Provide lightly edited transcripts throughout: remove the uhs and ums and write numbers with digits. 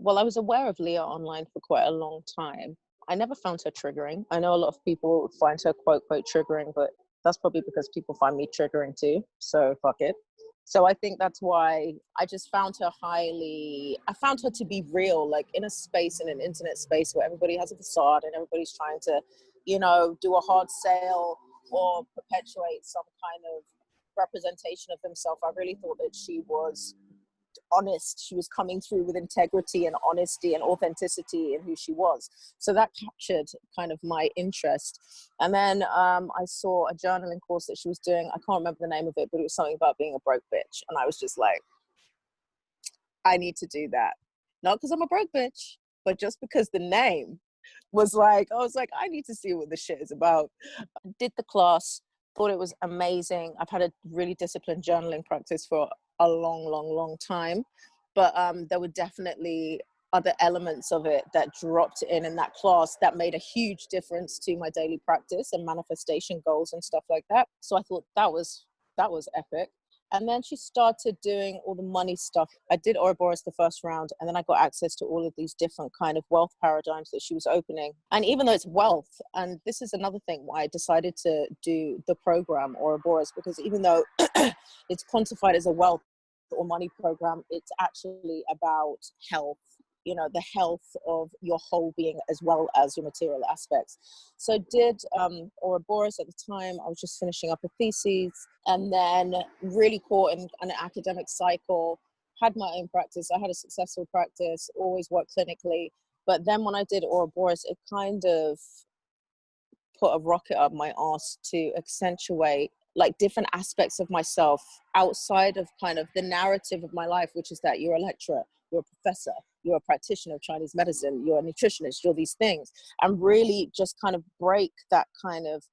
Well, I was aware of Leah online for quite a long time. I never found her triggering. I know a lot of people find her quote, quote, triggering, but that's probably because people find me triggering too. So fuck it. So I think that's why I just found her I found her to be real, like in a space, in an internet space where everybody has a facade and everybody's trying to, do a hard sale or perpetuate some kind of representation of themselves. I really thought that she was honest. She was coming through with integrity and honesty and authenticity in who she was. So that captured kind of my interest. And then I saw a journaling course that she was doing. I can't remember the name of it, but it was something about being a broke bitch. And I was just like, I need to do that. Not because I'm a broke bitch, but just because the name was like, I was like, I need to see what this shit is about. I did the class, thought it was amazing. I've had a really disciplined journaling practice for a long time, but there were definitely other elements of it that dropped in that class that made a huge difference to my daily practice and manifestation goals and stuff like that. So I thought that was epic. And then she started doing all the money stuff. I did Ouroboros the first round, and then I got access to all of these different kind of wealth paradigms that she was opening. And even though it's wealth, and this is another thing why I decided to do the program Ouroboros, because even though it's quantified as a wealth or money program, it's actually about health, the health of your whole being as well as your material aspects. So I did Ouroboros at the time. I was just finishing up a thesis, and then really caught in an academic cycle, had my own practice. I had a successful practice, always worked clinically. But then when I did Ouroboros, it kind of put a rocket up my arse to accentuate like different aspects of myself outside of kind of the narrative of my life, which is that you're a lecturer, you're a professor, you're a practitioner of Chinese medicine, you're a nutritionist, you're these things, and really just kind of break that kind of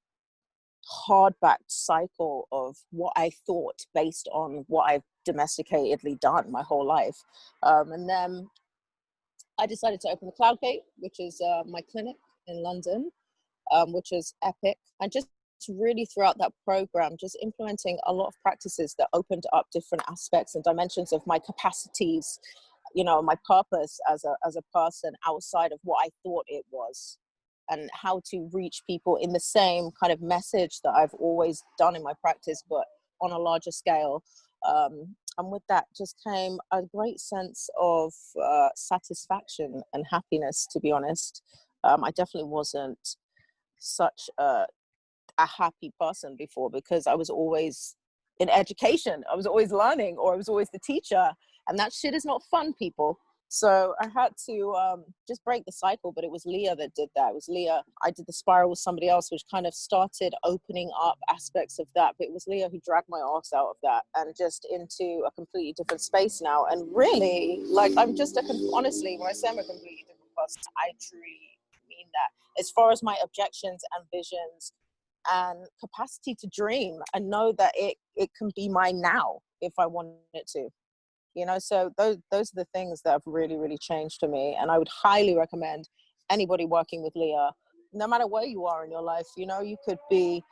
hard-backed cycle of what I thought based on what I've domesticatedly done my whole life. And then I decided to open the Cloud Gate, which is my clinic in London, which is epic. And just really throughout that program, just implementing a lot of practices that opened up different aspects and dimensions of my capacities, my purpose as a person outside of what I thought it was, and how to reach people in the same kind of message that I've always done in my practice, but on a larger scale. And with that just came a great sense of satisfaction and happiness, to be honest. I definitely wasn't such a happy person before, because I was always in education. I was always learning, or I was always the teacher. And that shit is not fun, people. So I had to just break the cycle, but it was Leah that did that. It was Leah. I did the spiral with somebody else, which kind of started opening up aspects of that. But it was Leah who dragged my ass out of that and just into a completely different space now. And really, like, I'm just honestly, when I say I'm a completely different person, I truly mean that. As far as my objections and visions and capacity to dream and know that it can be mine now if I want it to. So those are the things that have really, really changed for me. And I would highly recommend anybody working with Leah, no matter where you are in your life. You could be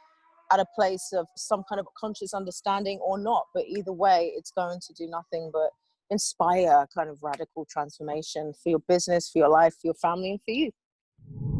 at a place of some kind of conscious understanding or not, but either way, it's going to do nothing but inspire kind of radical transformation for your business, for your life, for your family, and for you.